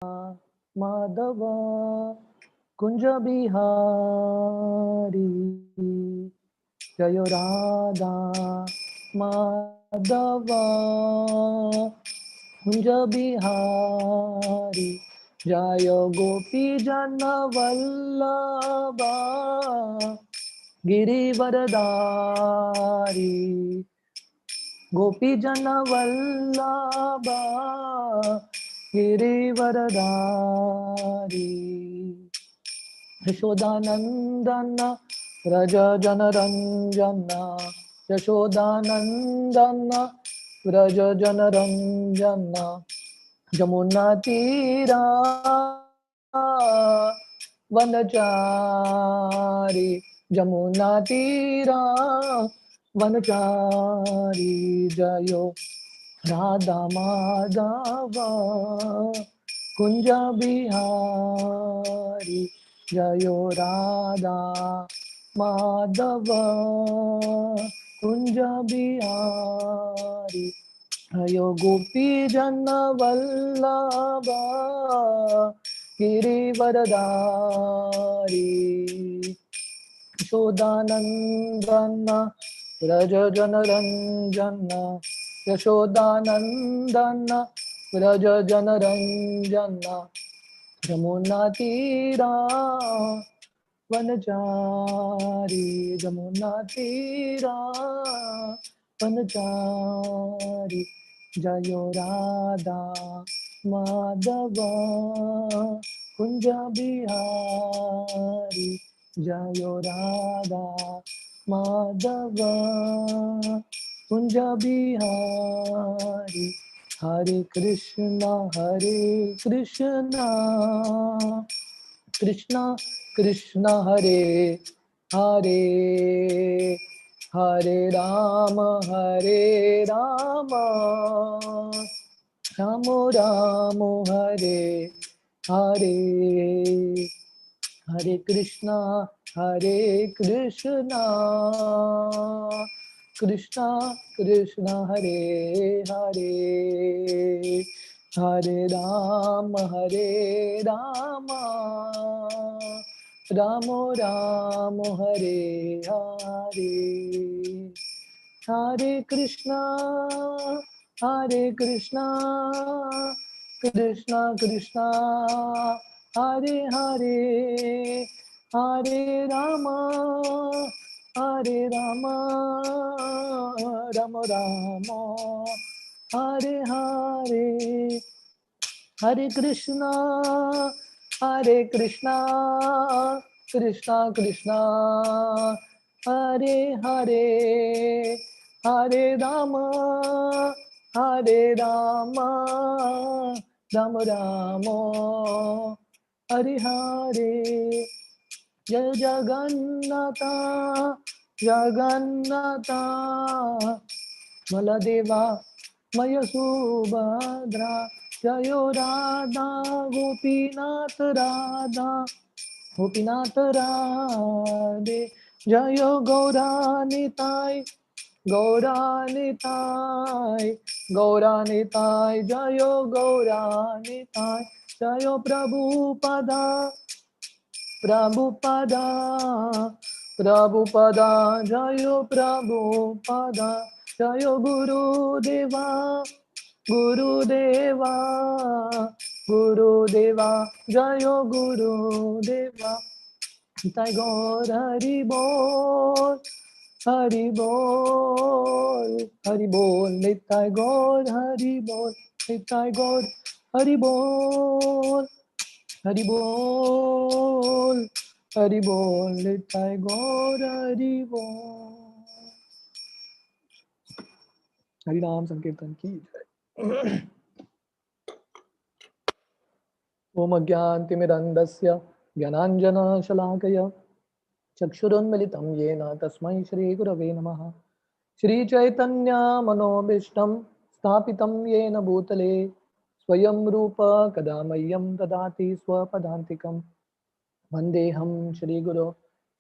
माधव कुंज बिहारी जय राधा माधव कुंज बिहारी जय गोपी जन वल्लभा गिरिवरदारी गोपी जन वल्लभा गिरिवरदारी यशोदानंदन व्रज जनरंजन यशोदानंदन व्रज जनरंजन जमुना तीरा वनचारी जमुना तीरा वनचारी जयो राधा माधव कुंज बिहारी जयो राधा माधव कुंज बिहारी जयो गोपी जन वल्लभा गिरिवरदारी यशोदानंदन व्रज जनरंजन यशोदानंदन व्रज जनरंजन जमुना तीरा वनचारी जमुना तीरा वनचारी जयो राधा माधव कुंज बिहारी जयो राधा माधव कुंज बिहारी हरे कृष्णा कृष्णा कृष्णा हरे हरे हरे राम राम राम हरे हरे हरे कृष्णा कृष्णा कृष्णा हरे हरे हरे राम राम राम हरे हरे हरे कृष्णा कृष्णा कृष्णा हरे हरे हरे राम राम राम हरे हरे हरे कृष्णा कृष्णा कृष्णा हरे हरे हरे राम राम राम हरे हरे जय जगन्नाथ बलदेवा मय सुभद्रा जयो राधा गोपीनाथ राधे जयो गौरानिताय जयो गौरानिताय जयो प्रभुपदा जयो प्रभुपदा जयो गुरुदेवा जयो गुरुदेवा निताय गौर हरि बोल निताय गौर निताय गौर हरि बोल निताय गौर हरि बोल। हरि नाम संकीर्तन की जय। ओम अज्ञानतिमिरन्धस्य ज्ञानाञ्जनशलाकया चक्षुरुन्मिलितं येन तस्मै श्रीगुरवे नमः। श्रीचैतन्यमनोभीष्टं स्थापितं येन भूतले स्वयं रूप कदा मह्यं ददाति स्वपदान्तिकं वन्देऽहं श्रीगुरो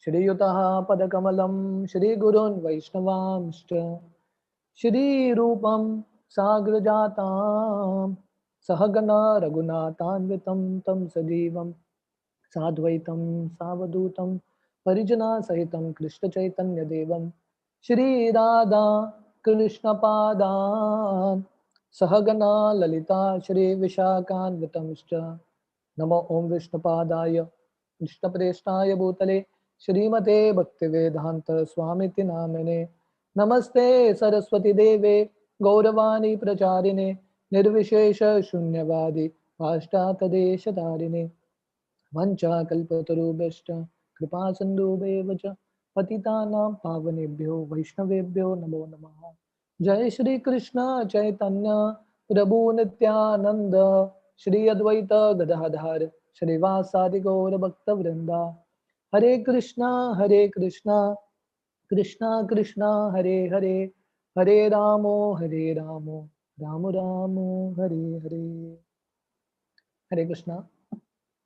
श्रीयुतः पदकमलं श्रीगुरोन् वैष्णवांश्च श्रीरूपं साग्रजातां सहगना रघुनाथान्वितं तं सजीवं साद्वैतं सावधूतं परिजनसहितं कृष्णचैतन्यदेवं श्रीराधा कृष्णपादान् सहगना ललिता श्रीविशाखान्वितंश्च नमो ओं विष्णुपादाय कृष्णप्रेष्ठाय भूतले श्रीमते भक्तिवेदांत स्वामिति नामिने नमस्ते सरस्वती देवे गौरवाणी प्रचारिणे निर्विशेष शून्यवादी पाश्चात्यदेशतारिणे वञ्चाकल्पतरुभ्यश्च कृपा सिन्धुभ्येव च पतितानां पावनेभ्यो वैष्णवेभ्यो नमो नमः। जय श्री कृष्ण चैतन्य प्रभु नित्यानंद श्री अद्वैत गदाधर श्रीवासादि गौर भक्त वृंदा हरे कृष्णा कृष्णा कृष्णा हरे हरे हरे रामो राम रामो हरे हरे। हरे Krishna.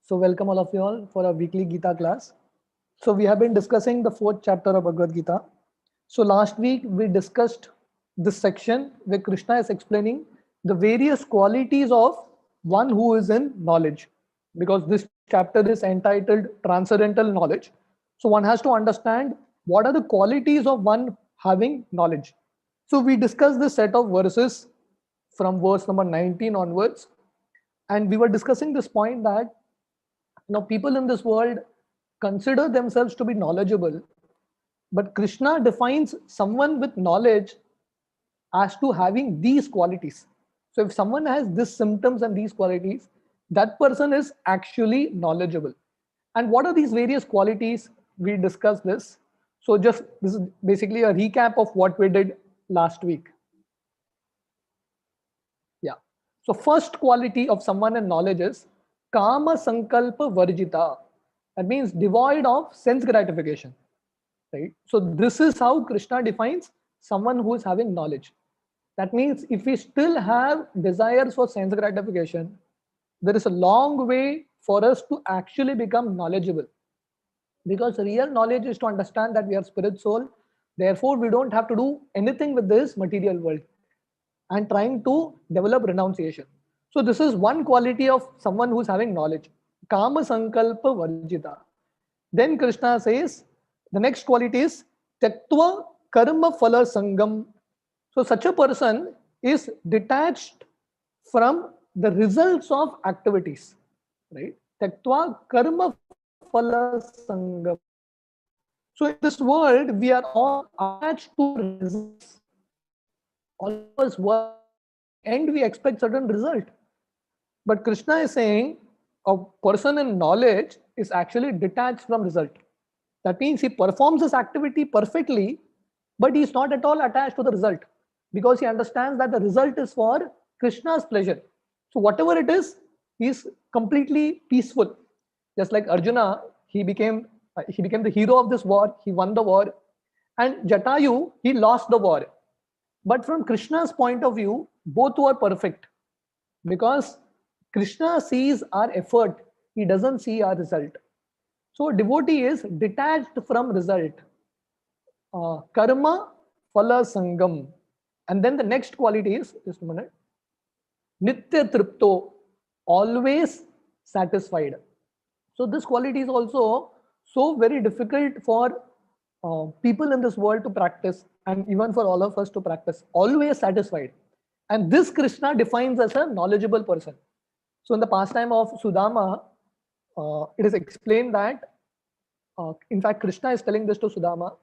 So welcome all of you all for our weekly Gita class. So we have been discussing the fourth chapter of Bhagavad Gita. So last week we discussed this section where Krishna is explaining the various qualities of one who is in knowledge, because this chapter is entitled Transcendental Knowledge. So one has to understand what are the qualities of one having knowledge. So we discussed this set of verses from verse number 19 onwards, and we were discussing this point that people in this world consider themselves to be knowledgeable, but Krishna defines someone with knowledge as to having these qualities. So if someone has these symptoms and these qualities, that person is actually knowledgeable. And what are these various qualities? We discussed this. So just this is basically a recap of what we did last week. Yeah. So first quality of someone in knowledge is kama sankalpa varjita. That means devoid of sense gratification. Right. So this is how Krishna defines someone who is having knowledge. That means if we still have desires for sense gratification, there is a long way for us to actually become knowledgeable. Because real knowledge is to understand that we are spirit soul. Therefore, we don't have to do anything with this material world and trying to develop renunciation. So this is one quality of someone who's having knowledge. Kama sankalpa varjita. Then Krishna says the next quality is tattva karma phala sangam. So such a person is detached from the results of activities, right? Tattva karma phala sangam. So in this world, we are all attached to the results. All of us work, and in the end, we expect certain result. But Krishna is saying a person in knowledge is actually detached from result. That means he performs his activity perfectly, but he is not at all attached to the result, because he understands that the result is for Krishna's pleasure. So whatever it is, he is completely peaceful. Just like Arjuna, he became the hero of this war. He won the war, and Jatayu, he lost the war. But from Krishna's point of view, both were perfect, because Krishna sees our effort, he doesn't see our result. So devotee is detached from result. Karma phala sangam. And then the next quality is, just a minute, nitya tripto, always satisfied. So this quality is also so very difficult for people in this world to practice, and even for all of us to practice. Always satisfied. And this Krishna defines as a knowledgeable person. So in the pastime of Sudama, it is explained that, in fact, Krishna is telling this to Sudama,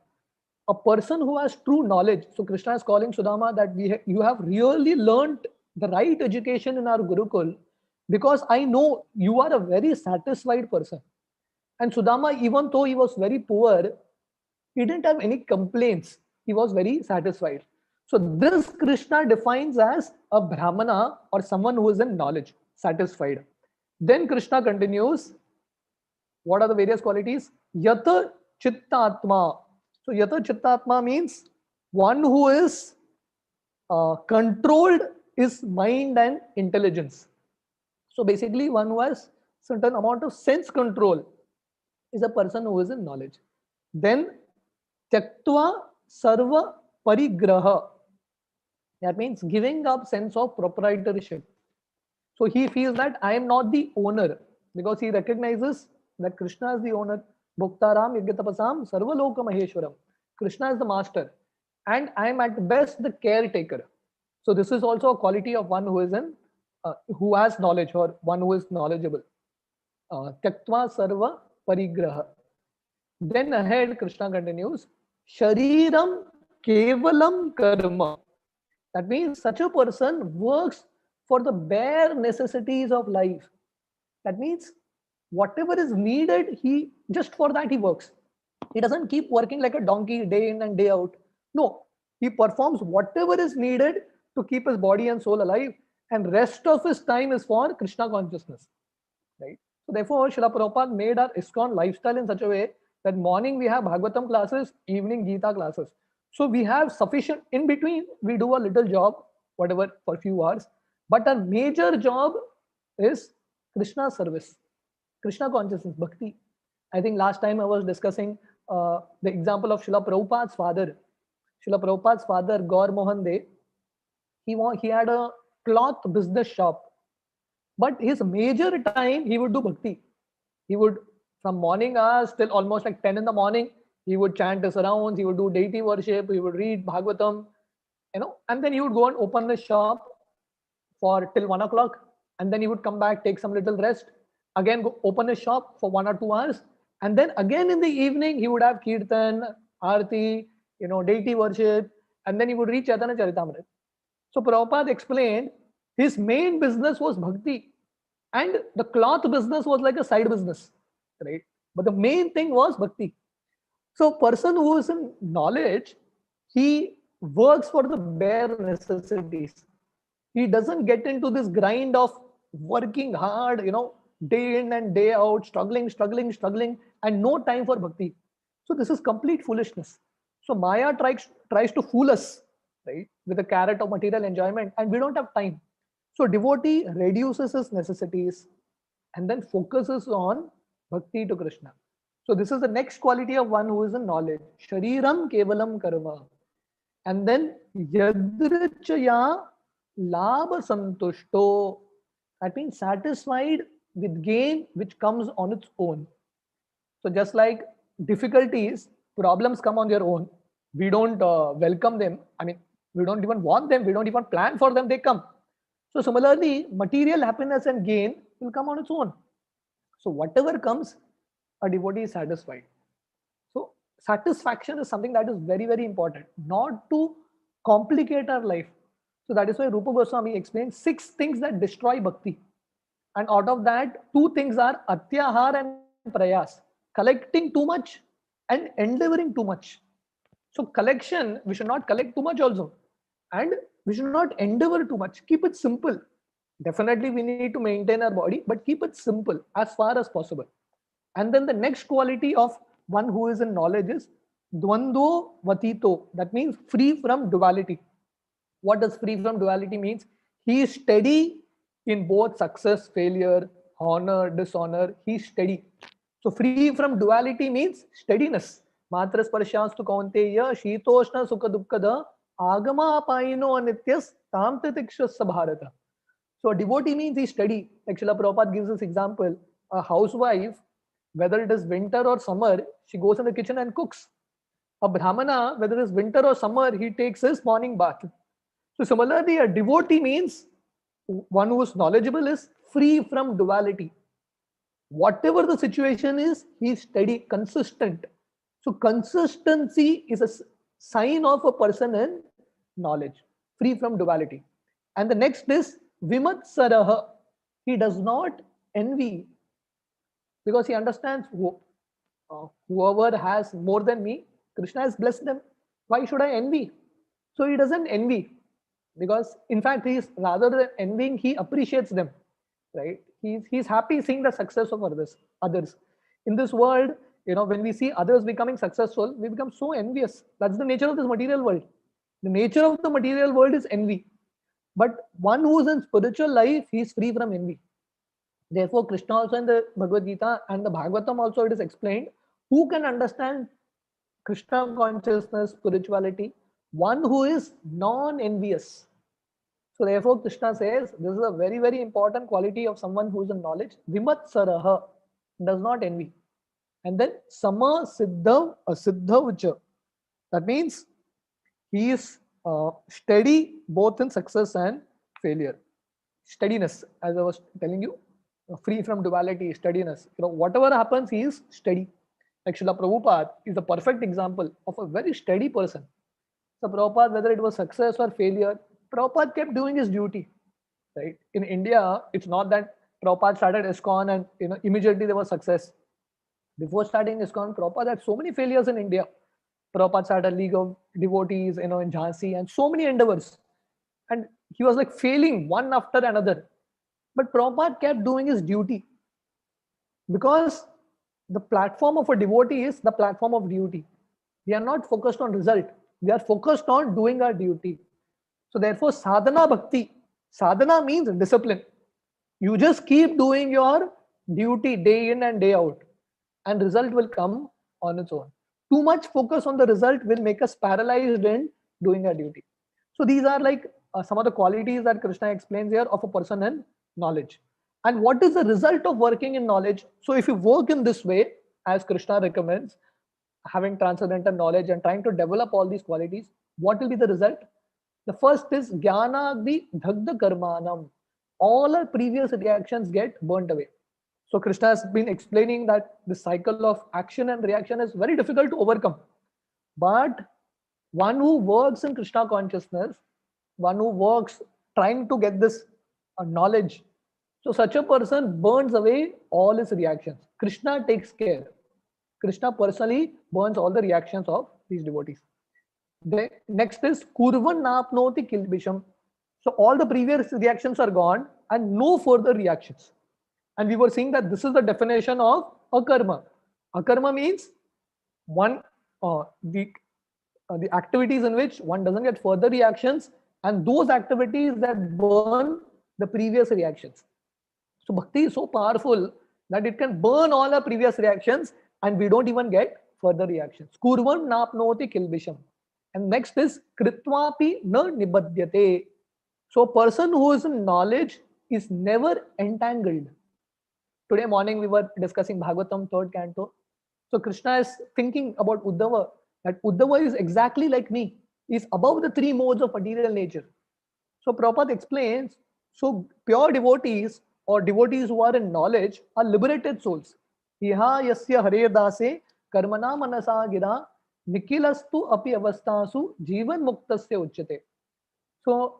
a person who has true knowledge. So Krishna is calling Sudama that you have really learned the right education in our Gurukul, because I know you are a very satisfied person. And Sudama, even though he was very poor, he didn't have any complaints. He was very satisfied. So this Krishna defines as a Brahmana, or someone who is in knowledge, satisfied. Then Krishna continues, what are the various qualities? Yata Chittatma. So Yata Chittatma means one who is controlled his mind and intelligence. So basically, one who has certain amount of sense control is a person who is in knowledge. Then Tyaktva Sarva Parigraha. That means giving up sense of proprietorship. So he feels that I am not the owner, because he recognizes that Krishna is the owner. Bhoktaram Yajnatapasam Sarvaloka Maheshwaram. Krishna is the master, and I am at best the caretaker. So this is also a quality of one who has knowledge, or one who is knowledgeable. Tyaktva Sarva Parigraha. Then ahead, Krishna continues, Shariram Kevalam Karma. That means such a person works for the bare necessities of life. That means whatever is needed, he just for that he works. He doesn't keep working like a donkey day in and day out. No, he performs whatever is needed to keep his body and soul alive, and rest of his time is for Krishna consciousness. Right? So therefore, Srila Prabhupada made our ISKCON lifestyle in such a way that morning we have Bhagavatam classes, evening Gita classes. So we have sufficient, in between we do a little job, whatever, for a few hours. But our major job is Krishna service, Krishna consciousness, bhakti. I think last time I was discussing the example of Srila Prabhupada's father. Srila Prabhupada's father, Gaur Mohan De, he had a cloth business shop. But his major time, he would do bhakti. He would, from morning hours till almost like 10 in the morning, he would chant his rounds, he would do deity worship, he would read Bhagavatam, and then he would go and open the shop for till 1 o'clock, and then he would come back, take some little rest, again go open his shop for 1 or 2 hours, and then again in the evening he would have kirtan, arti, deity worship, and then he would read Chaitanya Charitamrita. So Prabhupada explained his main business was bhakti, and the cloth business was like a side business, right? But the main thing was bhakti. So person who is in knowledge, he works for the bare necessities. He doesn't get into this grind of working hard, day in and day out, struggling, and no time for bhakti. So this is complete foolishness. So Maya tries to fool us, right, with a carrot of material enjoyment, and we don't have time. So devotee reduces his necessities and then focuses on bhakti to Krishna. So this is the next quality of one who is in knowledge. Shariram kevalam karma. And then yadrichaya labha santushto. That means satisfied with gain which comes on its own. So just like difficulties, problems come on their own. We don't welcome them. I mean, we don't even want them. We don't even plan for them. They come. So similarly, material happiness and gain will come on its own. So whatever comes, a devotee is satisfied. So satisfaction is something that is very, very important, not to complicate our life. So that is why Rupa Goswami explained 6 things that destroy bhakti. And out of that, 2 things are atyahar and prayas, collecting too much and endeavoring too much. So collection, we should not collect too much also. And we should not endeavor too much. Keep it simple. Definitely we need to maintain our body, but keep it simple as far as possible. And then the next quality of one who is in knowledge is dvando vatito. That means free from duality. What does free from duality means? He is steady in both success, failure, honor, dishonor. He is steady. So free from duality means steadiness. Matra sparshastu kaunteya shitoshna sukha dukkada agama apayino anityas tam titikshasya bharata. So a devotee means he's steady. Like Srila Prabhupada gives this example. A housewife, whether it is winter or summer, she goes in the kitchen and cooks. A brahmana, whether it is winter or summer, he takes his morning bath. So similarly, a devotee means one who is knowledgeable is free from duality. Whatever the situation is, he is steady, consistent. So consistency is a sign of a person in knowledge, free from duality. And the next is Vimatsaraha. He does not envy, because he understands whoever has more than me, Krishna has blessed them. Why should I envy? So he doesn't envy, because in fact he is, rather than envying, he appreciates them, right? He's happy seeing the success of others. In this world, when we see others becoming successful, we become so envious. That's the nature of this material world. The nature of the material world is envy. But one who is in spiritual life, he is free from envy. Therefore, Krishna also in the Bhagavad Gita and the Bhagavatam also it is explained, who can understand Krishna consciousness, spirituality? One who is non-envious. So therefore, Krishna says this is a very, very important quality of someone who is in knowledge. Vimatsaraha, does not envy. And then Sama Siddhav Asiddhav. That means he is steady both in success and failure. Steadiness, as I was telling you, free from duality, steadiness. Whatever happens, he is steady. Like Srila Prabhupada is a perfect example of a very steady person. So Prabhupada, whether it was success or failure, Prabhupada kept doing his duty. Right? In India, it's not that Prabhupada started ISKCON and immediately there was success. Before starting ISKCON, Prabhupada had so many failures in India. Prabhupada started a League of Devotees, in Jhansi, and so many endeavors. And he was like failing one after another. But Prabhupada kept doing his duty. Because the platform of a devotee is the platform of duty. We are not focused on result. We are focused on doing our duty. So therefore, sadhana bhakti. Sadhana means discipline. You just keep doing your duty day in and day out. And result will come on its own. Too much focus on the result will make us paralyzed in doing our duty. So these are like some of the qualities that Krishna explains here of a person in knowledge. And what is the result of working in knowledge? So if you work in this way, as Krishna recommends, having transcendental knowledge and trying to develop all these qualities, what will be the result? The first is Jnanagni Dhagda Karmanam. All our previous reactions get burnt away. So Krishna has been explaining that the cycle of action and reaction is very difficult to overcome. But one who works in Krishna consciousness, one who works trying to get this knowledge, so such a person burns away all his reactions. Krishna takes care. Krishna personally burns all the reactions of these devotees. The next is Kurvan Napnoti Kilbisham. So all the previous reactions are gone and no further reactions. And we were seeing that this is the definition of akarma. Akarma means one the activities in which one doesn't get further reactions, and those activities that burn the previous reactions. So bhakti is so powerful that it can burn all our previous reactions and we don't even get further reactions. Kurvan napnoti kilbisham. And next is kritvapi na nibadyate. So a person who is in knowledge is never entangled. Today morning we were discussing Bhagavatam 3rd canto. So Krishna is thinking about Uddhava, that Uddhava is exactly like me. He is above the three modes of material nature. So Prabhupada explains, so pure devotees or devotees who are in knowledge are liberated souls. Iha yasya hare dase karmana manasa gira nikilastu api avastasu jivan muktasya uchyate. So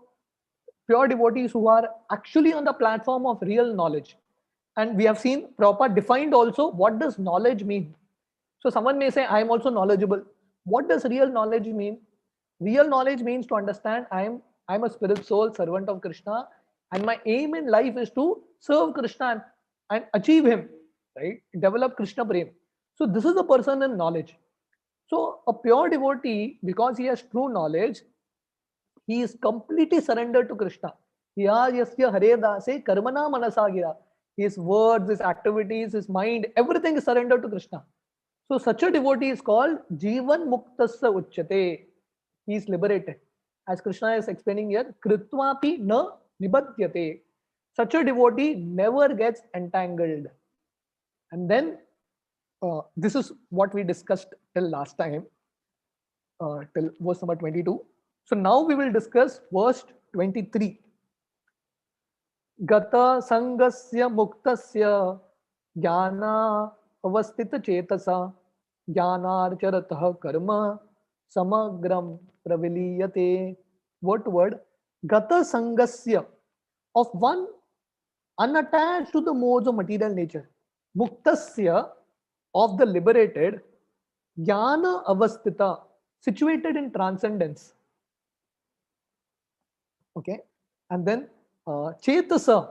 pure devotees who are actually on the platform of real knowledge. And we have seen Prabhupada defined also what does knowledge mean. So someone may say, I am also knowledgeable. What does real knowledge mean? Real knowledge means to understand I'm a spirit soul, servant of Krishna, and my aim in life is to serve Krishna and achieve him, right? Develop Krishna Prem. So this is a person in knowledge. So a pure devotee, because he has true knowledge, he is completely surrendered to Krishna. Yasya hare dase karmana manasagira. His words, his activities, his mind, everything is surrendered to Krishna. So such a devotee is called Jivan Muktasya Uchyate. He is liberated. As Krishna is explaining here, Kritvapi na nibadyate. Such a devotee never gets entangled. And then this is what we discussed till last time, till verse number 22. So now we will discuss verse 23. Gata sangasya muktasya jnana avastita chetasa jnanarcharatah karma samagram praviliyate. What word? Gata sangasya, of one unattached to the modes of material nature. Muktasya, of the liberated. Jnana avastita, situated in transcendence. Okay, and then Chetasa,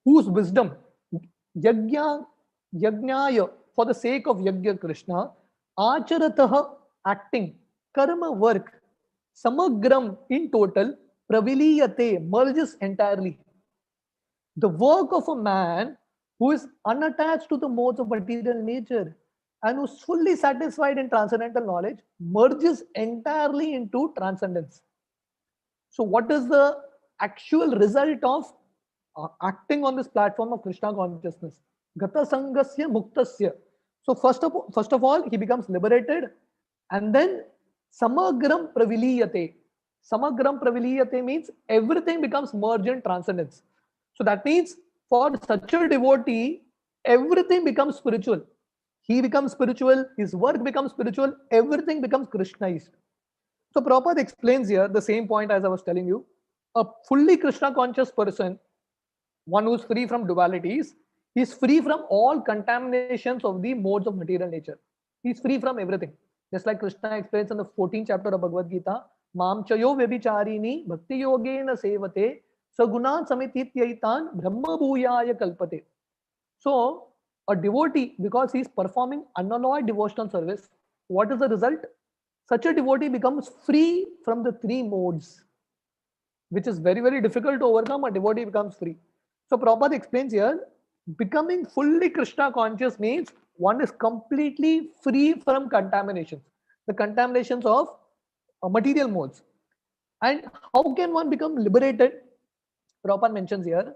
whose wisdom, Yajnaya, for the sake of Yajna Krishna, Acharatah, acting, Karma, work, Samagram, in total, Praviliyate, merges entirely. The work of a man who is unattached to the modes of material nature and who is fully satisfied in transcendental knowledge merges entirely into transcendence. So what is the actual result of acting on this platform of Krishna consciousness? Gata sangasya muktasya. So first of all, he becomes liberated, and then samagram praviliyate. Samagram praviliyate means everything becomes merged in transcendence. So that means for such a devotee, everything becomes spiritual. He becomes spiritual, his work becomes spiritual, everything becomes Krishnaized. So Prabhupada explains here the same point as I was telling you. A fully Krishna conscious person, one who is free from dualities, he is free from all contaminations of the modes of material nature. He is free from everything. Just like Krishna explains in the 14th chapter of Bhagavad Gita, Mam chayo vyabhicharini bhakti yogena sevate sagunan samitityaitan brahma bhuyaya kalpate. So a devotee, because he is performing unalloyed devotional service, what is the result? Such a devotee becomes free from the three modes, which is very, very difficult to overcome. A devotee becomes free. So Prabhupada explains here, becoming fully Krishna conscious means one is completely free from contaminations, the contaminations of material modes. And how can one become liberated? Prabhupada mentions here,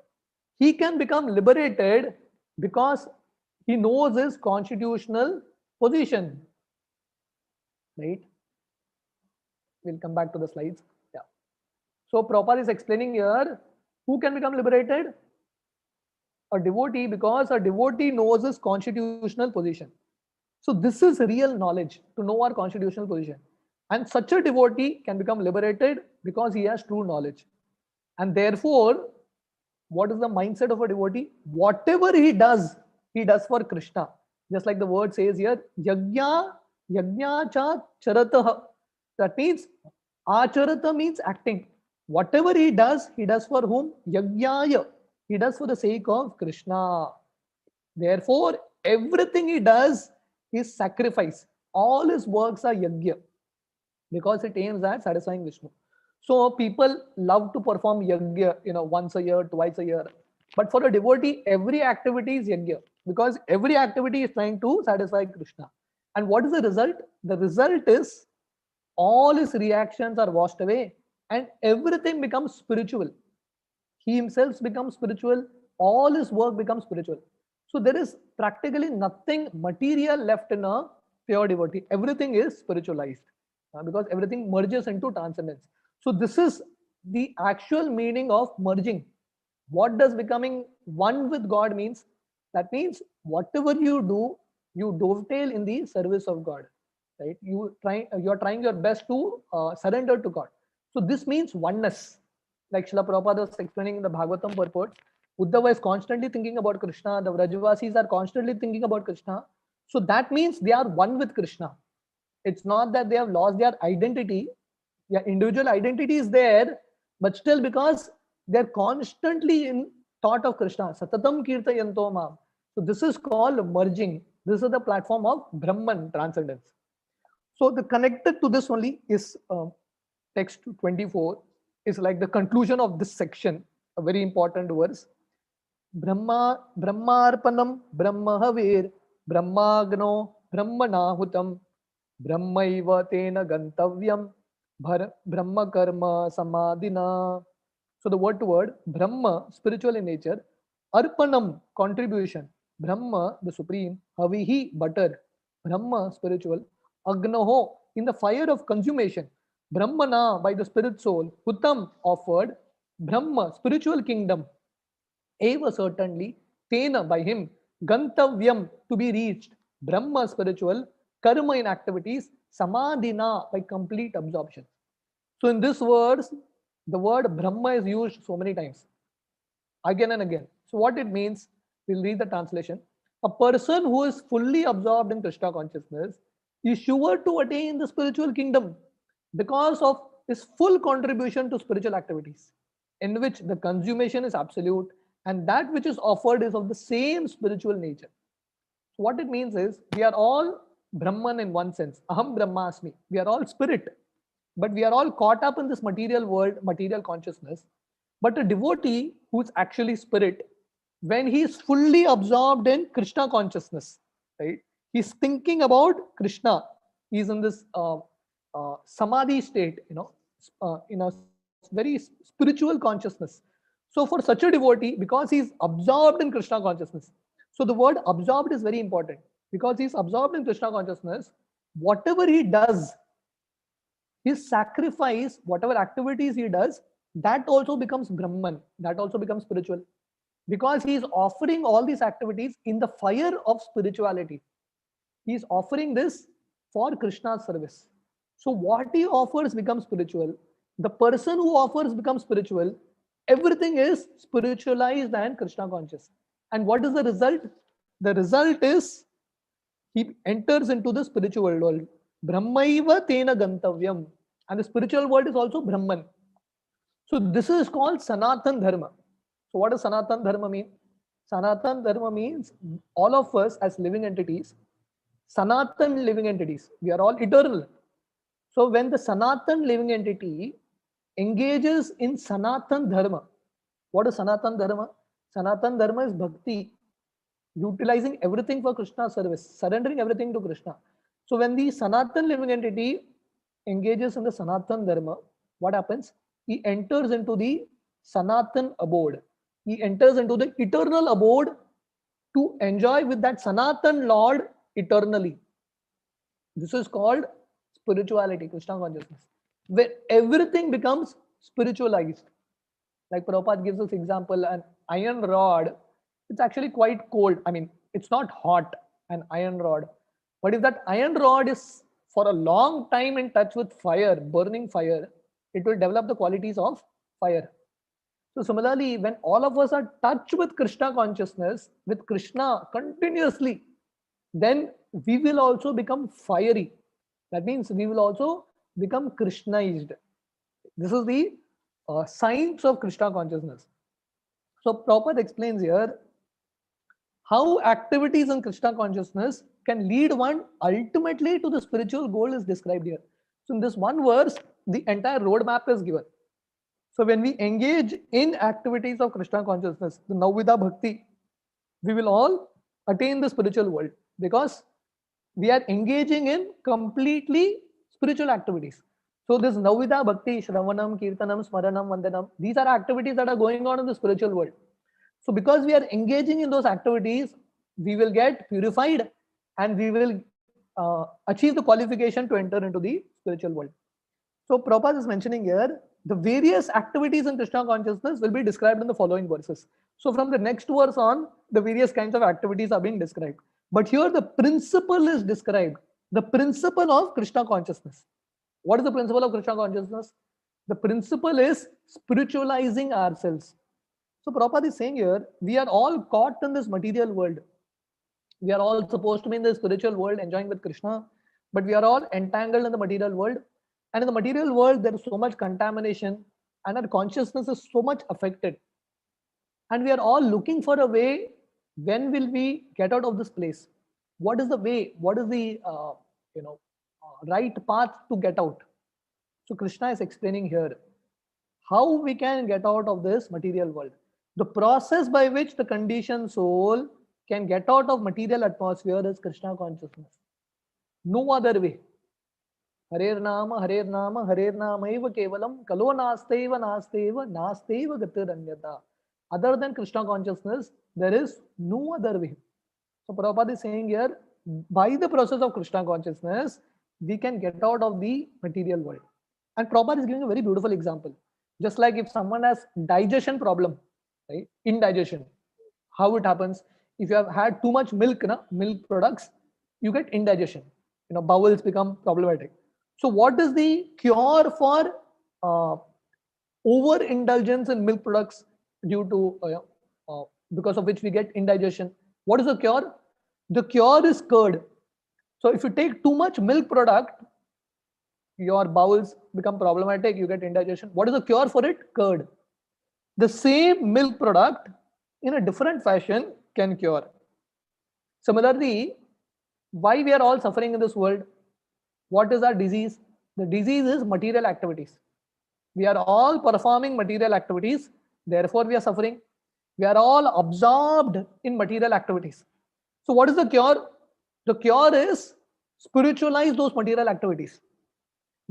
he can become liberated because he knows his constitutional position, right? We'll come back to the slides. Yeah. So Prabhupada is explaining here, who can become liberated? A devotee, because a devotee knows his constitutional position. So this is real knowledge, to know our constitutional position. And such a devotee can become liberated because he has true knowledge. And therefore, what is the mindset of a devotee? Whatever he does for Krishna. Just like the word says here, yajna cha charatah. That means acharata means acting. Whatever he does for whom? Yajnaya. He does for the sake of Krishna. Therefore, everything he does is sacrifice. All his works are yajna because it aims at satisfying Vishnu. So people love to perform yajna, once a year, twice a year. But for a devotee, every activity is yajna because every activity is trying to satisfy Krishna. And what is the result? The result is all his reactions are washed away and everything becomes spiritual. He himself becomes spiritual, all his work becomes spiritual. So there is practically nothing material left in a pure devotee. Everything is spiritualized because everything merges into transcendence. So this is the actual meaning of merging. What does becoming one with God means? That means whatever you do, you dovetail in the service of God, right? You are trying your best to surrender to God. So this means oneness. Like Srila Prabhupada was explaining in the Bhagavatam purport, Uddhava is constantly thinking about Krishna, the Vrajavasis are constantly thinking about Krishna. So that means they are one with Krishna. It's not that they have lost their identity. Their individual identity is there, but still because they're constantly in thought of Krishna. Satatam kirtayanto mam. So this is called merging. This is the platform of Brahman transcendence. So the connected to this only is text 24 is like the conclusion of this section, a very important verse. Brahmarpanam Brahmahavir Brahmagno Brahmanahutam Brahmaiva Tena Gantavyam Brahma Karma Samadhina. So the word to word, Brahma, spiritual in nature, Arpanam, contribution, Brahma, the supreme, Havihi, butter, Brahma, spiritual, Agnoho, in the fire of consummation, Brahmana, by the spirit soul, Hutam, offered, Brahma, spiritual kingdom, Eva, certainly, Tena, by him, Gantavyam, to be reached, Brahma, spiritual, Karma, in activities, Samadhina, by complete absorption. So in this verse, the word Brahma is used so many times, again and again. So what it means, we'll read the translation. A person who is fully absorbed in Krishna consciousness is sure to attain the spiritual kingdom because of his full contribution to spiritual activities, in which the consummation is absolute and that which is offered is of the same spiritual nature. So what it means is we are all Brahman in one sense. Aham Brahmasmi. We are all spirit, but we are all caught up in this material world, material consciousness. But a devotee who is actually spirit, when he is fully absorbed in Krishna consciousness, right? He's thinking about Krishna. He's in this samadhi state, in a very spiritual consciousness. So for such a devotee, because he's absorbed in Krishna consciousness, so the word absorbed is very important. Because he's absorbed in Krishna consciousness, whatever he does, his sacrifice, whatever activities he does, that also becomes Brahman, that also becomes spiritual. Because he is offering all these activities in the fire of spirituality. He is offering this for Krishna's service. So what he offers becomes spiritual. The person who offers becomes spiritual. Everything is spiritualized and Krishna conscious. And what is the result? The result is he enters into the spiritual world. Brahmaiva tena gantavyam. And the spiritual world is also Brahman. So this is called Sanatan Dharma. So what does Sanatan Dharma mean? Sanatan Dharma means all of us as living entities, Sanatan living entities, we are all eternal. So when the Sanatan living entity engages in Sanatan Dharma, what is Sanatan Dharma? Sanatan Dharma is bhakti, utilizing everything for Krishna's service, surrendering everything to Krishna. So when the Sanatan living entity engages in the Sanatan Dharma, what happens? He enters into the Sanatan abode. He enters into the eternal abode to enjoy with that Sanatan Lord eternally. This is called spirituality, Krishna consciousness, where everything becomes spiritualized. Like Prabhupada gives us example, an iron rod, it's actually quite cold. I mean, it's not hot, an iron rod. But if that iron rod is for a long time in touch with fire, burning fire, it will develop the qualities of fire. So similarly, when all of us are touched with Krishna consciousness, with Krishna continuously, then we will also become fiery. That means we will also become Krishnaized. This is the science of Krishna consciousness. So Prabhupada explains here how activities in Krishna consciousness can lead one ultimately to the spiritual goal is described here. So in this one verse, the entire roadmap is given. So when we engage in activities of Krishna consciousness, the Navvidha Bhakti, we will all attain the spiritual world because we are engaging in completely spiritual activities. So this Navvidha Bhakti, Shravanam, Kirtanam, Smaranam, Vandanam, these are activities that are going on in the spiritual world. So because we are engaging in those activities, we will get purified and we will achieve the qualification to enter into the spiritual world. So Prabhupada is mentioning here, the various activities in Krishna consciousness will be described in the following verses. So from the next verse on, the various kinds of activities are being described. But here the principle is described, the principle of Krishna consciousness. What is the principle of Krishna consciousness? The principle is spiritualizing ourselves. So Prabhupada is saying here, we are all caught in this material world. We are all supposed to be in the spiritual world enjoying with Krishna, but we are all entangled in the material world. And in the material world, there is so much contamination and our consciousness is so much affected. And we are all looking for a way, when will we get out of this place? What is the way? What is the right path to get out? So Krishna is explaining here how we can get out of this material world. The process by which the conditioned soul can get out of material atmosphere is Krishna consciousness. No other way. Harer Nama, Harer Nama, Harer Nama eva kevalam, kalo nasteva, nasteva, nasteva gatiranyata. Other than Krishna consciousness, there is no other way. So Prabhupada is saying here, by the process of Krishna consciousness, we can get out of the material world. And Prabhupada is giving a very beautiful example. Just like if someone has digestion problem, right? Indigestion, how it happens? If you have had too much milk, milk products, you get indigestion. Bowels become problematic. So what is the cure for overindulgence in milk products due to because of which we get indigestion? What is the cure? The cure is curd. So if you take too much milk product, your bowels become problematic, you get indigestion. What is the cure for it? Curd. The same milk product in a different fashion can cure. Similarly, why we are all suffering in this world? What is our disease? The disease is material activities. We are all performing material activities, therefore we are suffering. We are all absorbed in material activities. So what is the cure? The cure is spiritualize those material activities.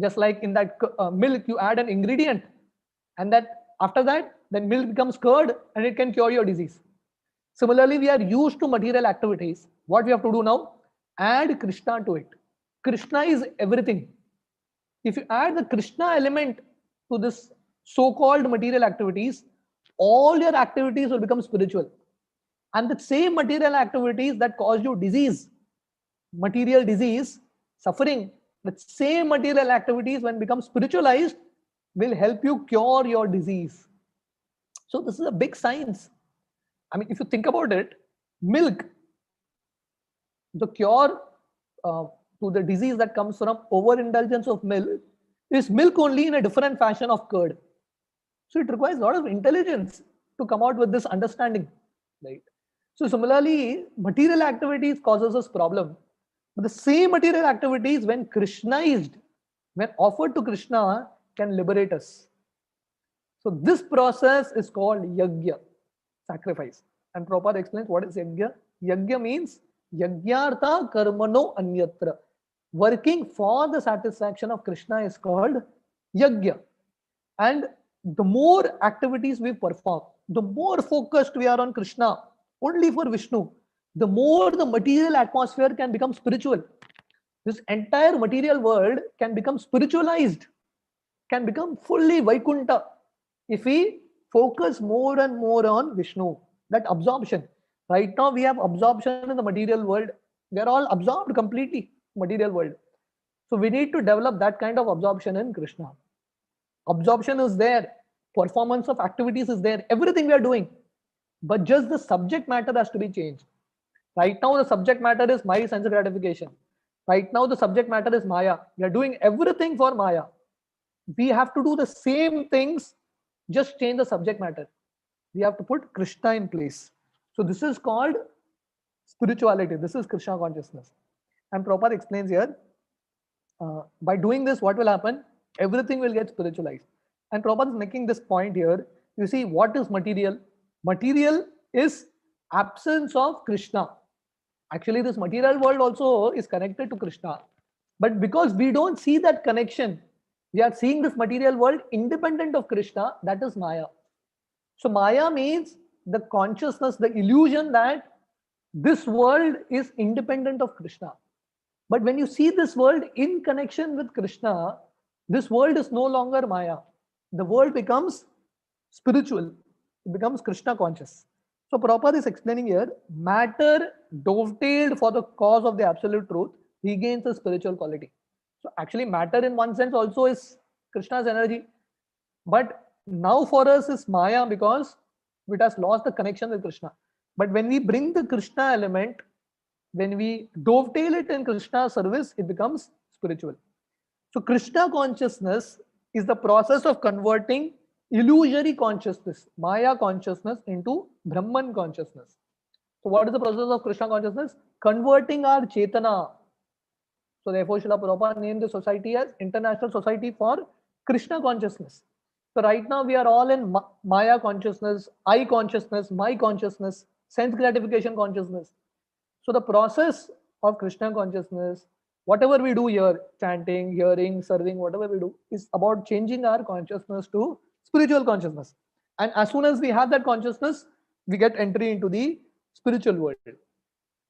Just like in that milk, you add an ingredient. and that after that, then milk becomes curd and it can cure your disease. Similarly, we are used to material activities. What we have to do now? Add Krishna to it. Krishna is everything. If you add the Krishna element to this so-called material activities, all your activities will become spiritual. And the same material activities that cause you disease, material disease, suffering, the same material activities when become spiritualized will help you cure your disease. So this is a big science. I mean, if you think about it, milk, the cure uh, to the disease that comes from overindulgence of milk is milk only in a different fashion of curd. So it requires a lot of intelligence to come out with this understanding, right? So similarly, material activities causes us problem. But the same material activities, when Krishnaized, when offered to Krishna, can liberate us. So this process is called yajna, sacrifice. And Prabhupada explains what is yajna. Yajna means yajnartha karmano anyatra. Working for the satisfaction of Krishna is called yajna. And the more activities we perform, the more focused we are on Krishna, only for Vishnu, the more the material atmosphere can become spiritual. This entire material world can become spiritualized, can become fully Vaikuntha if we focus more and more on Vishnu. That absorption. Right now, we have absorption in the material world. We are all absorbed completely, material world. So we need to develop that kind of absorption in Krishna. Absorption is there, performance of activities is there, everything we are doing, but just the subject matter has to be changed. Right now the subject matter is my sense gratification. Right now the subject matter is Maya. We are doing everything for Maya. We have to do the same things, just change the subject matter. We have to put Krishna in place. So this is called spirituality. This is Krishna consciousness. And Prabhupada explains here, by doing this, what will happen? Everything will get spiritualized. And Prabhupada is making this point here. You see, what is material? Material is absence of Krishna. Actually, this material world also is connected to Krishna. But because we don't see that connection, we are seeing this material world independent of Krishna, that is Maya. So Maya means the consciousness, the illusion that this world is independent of Krishna. But when you see this world in connection with Krishna, this world is no longer Maya. The world becomes spiritual. It becomes Krishna conscious. So Prabhupada is explaining here, matter dovetailed for the cause of the absolute truth regains a spiritual quality. So actually matter in one sense also is Krishna's energy. But now for us is Maya because it has lost the connection with Krishna. But when we bring the Krishna element, when we dovetail it in Krishna's service, it becomes spiritual. So Krishna consciousness is the process of converting illusory consciousness, Maya consciousness, into Brahman consciousness. So what is the process of Krishna consciousness? Converting our Chetana. So therefore Srila Prabhupada named the society as International Society for Krishna Consciousness. So right now we are all in Maya consciousness, I consciousness, my consciousness, sense gratification consciousness. So the process of Krishna consciousness, whatever we do here, chanting, hearing, serving, whatever we do, is about changing our consciousness to spiritual consciousness. And as soon as we have that consciousness, we get entry into the spiritual world.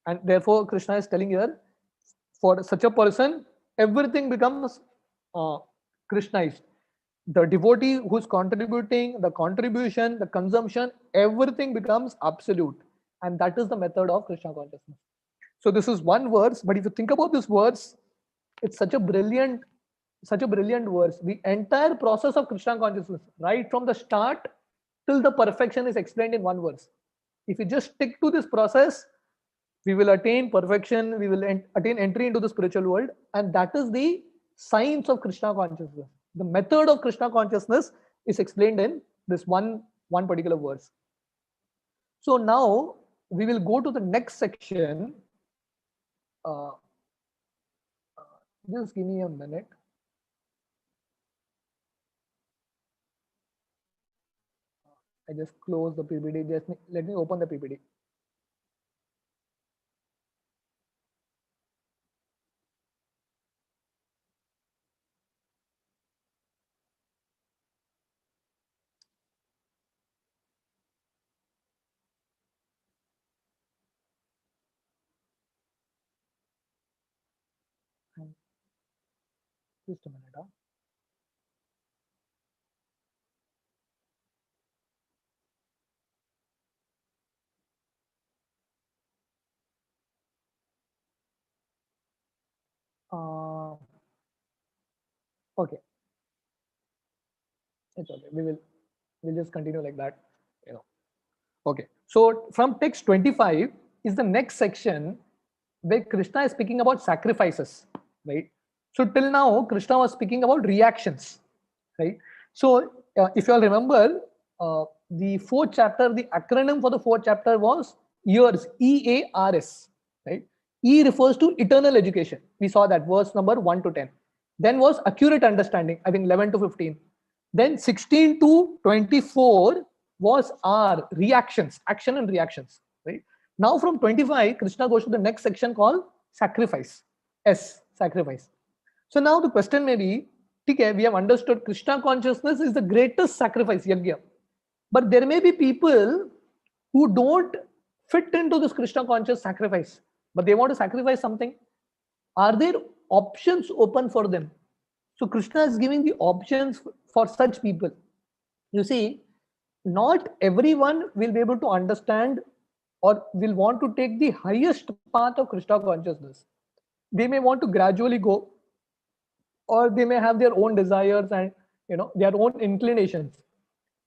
And therefore, Krishna is telling here, for such a person, everything becomes Krishnaized. The devotee who's contributing, the contribution, the consumption, everything becomes absolute. And that is the method of Krishna consciousness. So this is one verse, but if you think about this verse, it's such a brilliant verse. The entire process of Krishna consciousness, right from the start till the perfection, is explained in one verse. If you just stick to this process, we will attain perfection, we will attain entry into the spiritual world, and that is the science of Krishna consciousness. The method of Krishna consciousness is explained in this one particular verse. So now we will go to the next section. Uh, just give me a minute. I just close the PPT. Just let me open the PPT. Just a minute. Huh? Okay, it's okay. We'll just continue like that. You know. Okay. So from text 25 is the next section where Krishna is speaking about sacrifices, right? So till now, Krishna was speaking about reactions, right? So if you all remember, the fourth chapter, the acronym for the fourth chapter was years, EARS, right? E refers to eternal education. We saw that verse number 1 to 10. Then was accurate understanding, I think 11 to 15. Then 16 to 24 was R, reactions, action and reactions, right? Now from 25, Krishna goes to the next section called sacrifice, S, sacrifice. So now the question may be, okay, we have understood Krishna consciousness is the greatest sacrifice, yajna. But there may be people who don't fit into this Krishna conscious sacrifice, but they want to sacrifice something. Are there options open for them? So Krishna is giving the options for such people. You see, not everyone will be able to understand or will want to take the highest path of Krishna consciousness. They may want to gradually go, or they may have their own desires and their own inclinations.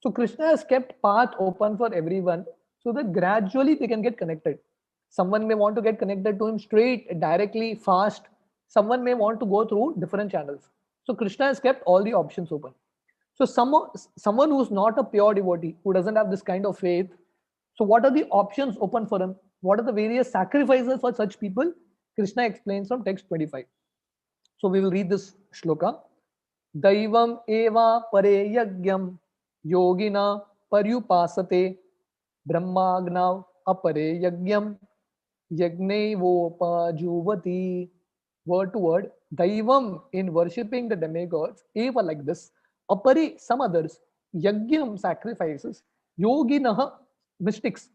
So Krishna has kept path open for everyone so that gradually they can get connected. Someone may want to get connected to him straight, directly, fast. Someone may want to go through different channels. So Krishna has kept all the options open. So someone who's not a pure devotee, who doesn't have this kind of faith, so what are the options open for him? What are the various sacrifices for such people? Krishna explains from text 25. So we will read this shloka. Daivam eva pare yagyam yogina paryupasate brahmagna apare yagyam yagnevopajuvati. Word to word, Daivam in worshipping the demigods, eva like this, apare some others, yagyam sacrifices, yoginah mystics,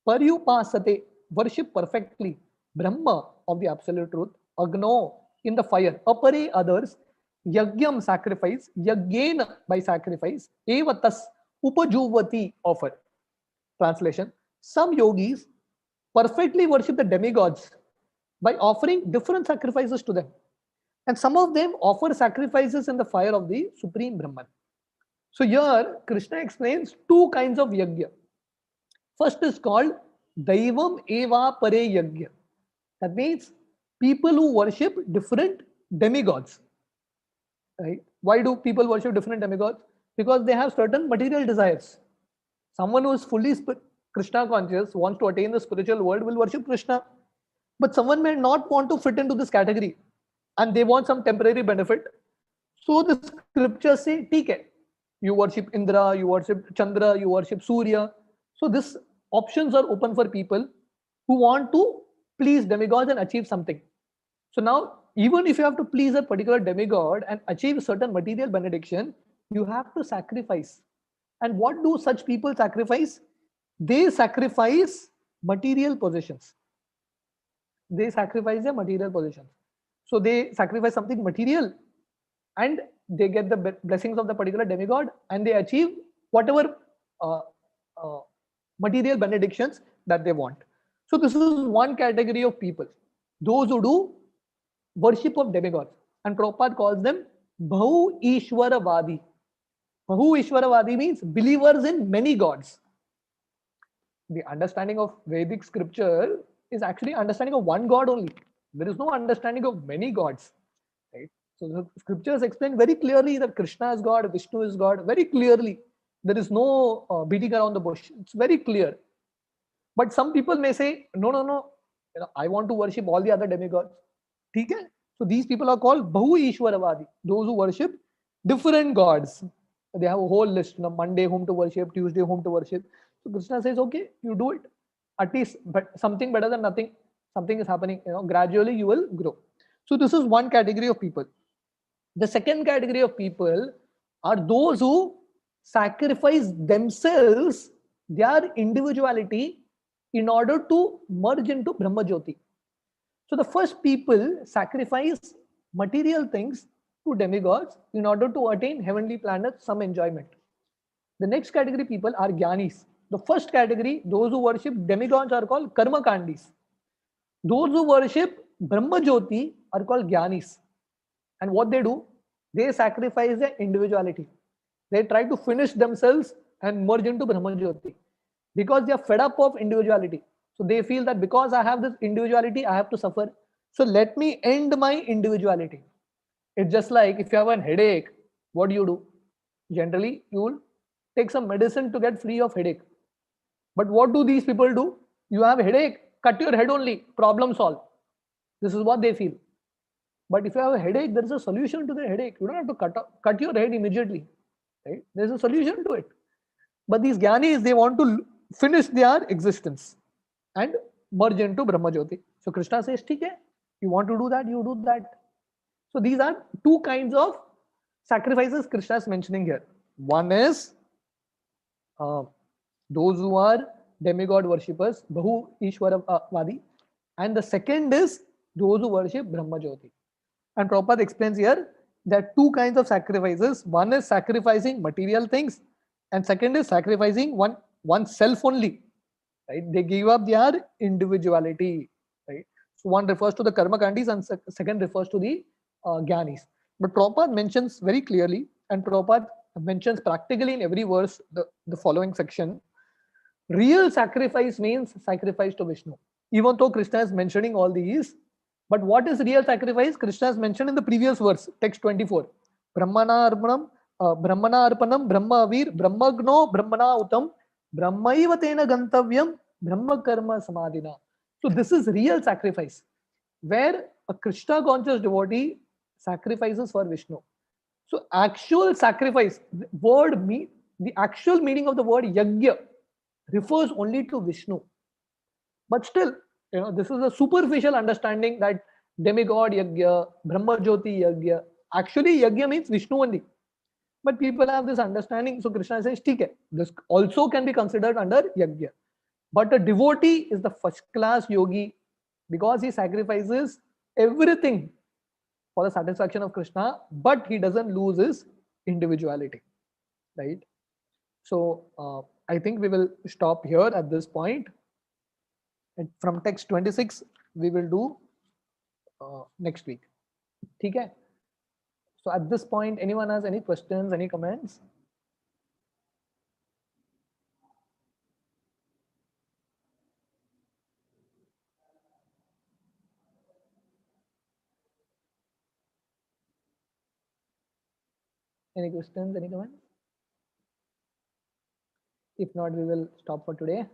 paryupasate worship perfectly, Brahma of the absolute truth, agno in the fire, apare others, yagyam sacrifice, yagyen by sacrifice, evatas upajuvati offer. Translation: some yogis perfectly worship the demigods by offering different sacrifices to them. And some of them offer sacrifices in the fire of the Supreme Brahman. So here Krishna explains two kinds of yajna. First is called Daivam Eva Pare Yajna. That means people who worship different demigods. Right? Why do people worship different demigods? Because they have certain material desires. Someone who is fully Krishna conscious, wants to attain the spiritual world, will worship Krishna. But someone may not want to fit into this category and they want some temporary benefit. So the scriptures say, "Theek you worship Indra, you worship Chandra, you worship Surya." So these options are open for people who want to please demigods and achieve something. So now, even if you have to please a particular demigod and achieve certain material benediction, you have to sacrifice. And what do such people sacrifice? They sacrifice material possessions. They sacrifice their material possessions. So they sacrifice something material and they get the blessings of the particular demigod and they achieve whatever uh, uh, material benedictions that they want. So this is one category of people, those who do worship of demigods. And Prabhupada calls them Bahu Ishwaravadi. Bahu Ishwaravadi means believers in many gods. The understanding of Vedic scripture is actually understanding of one God only. There is no understanding of many gods. Right? So the scriptures explain very clearly that Krishna is God, Vishnu is God, very clearly. There is no beating around the bush. It's very clear. But some people may say, no, no, no, I want to worship all the other demigods. Okay? So these people are called Bahu Ishwaravadi, those who worship different gods. They have a whole list, Monday whom to worship, Tuesday whom to worship. So Krishna says, okay, you do it. At least but something better than nothing. Something is happening, gradually you will grow. So this is one category of people. The second category of people are those who sacrifice themselves, their individuality, in order to merge into Brahma Jyoti. So the first people sacrifice material things to demigods in order to attain heavenly planets some enjoyment. The next category people are Gyanis. The first category, those who worship demigods are called Karma Kandis. Those who worship Brahma Jyoti are called Gyanis. And what they do, they sacrifice their individuality. They try to finish themselves and merge into Brahma Jyoti because they are fed up of individuality. So they feel that because I have this individuality, I have to suffer. So let me end my individuality. It's just like if you have a headache, what do? Generally, you will take some medicine to get free of headache. But what do these people do? You have a headache, cut your head only, problem solved. This is what they feel. But if you have a headache, there is a solution to the headache. You don't have to cut your head immediately. Right? There's a solution to it. But these Gyanis, they want to finish their existence and merge into Brahma Jyoti. So Krishna says, "Okay, you want to do that, you do that." So these are two kinds of sacrifices Krishna is mentioning here. One is those who are demigod worshippers, Bahu Ishwara Vadi, and the second is those who worship Brahma Jyoti. And Prabhupada explains here that two kinds of sacrifices. One is sacrificing material things, and second is sacrificing oneself only. Right? They give up their individuality. Right? So one refers to the karma kandis, and second refers to the Gyanis. But Prabhupada mentions very clearly, and Prabhupada mentions practically in every verse the following section. Real sacrifice means sacrifice to Vishnu. Even though Krishna is mentioning all these, but what is real sacrifice? Krishna has mentioned in the previous verse, text 24. Brahmana arpanam, Brahma avir, Brahmagno, Brahmana utam, Brahmaiva tena gantavyam, Brahma karma samadhina. So this is real sacrifice, where a Krishna conscious devotee sacrifices for Vishnu. So actual sacrifice, the actual meaning of the word yajna refers only to Vishnu. But still, this is a superficial understanding that demigod yajna, Brahma Jyoti yajna. Actually, yajna means Vishnu only. But people have this understanding. So Krishna says, "Okay, this also can be considered under yajna." But a devotee is the first class yogi because he sacrifices everything for the satisfaction of Krishna, but he doesn't lose his individuality. Right? So I think we will stop here at this point. And from text 26, we will do next week. Okay? So at this point, anyone has any questions, any comments? Any questions, any comments? If not, we will stop for today.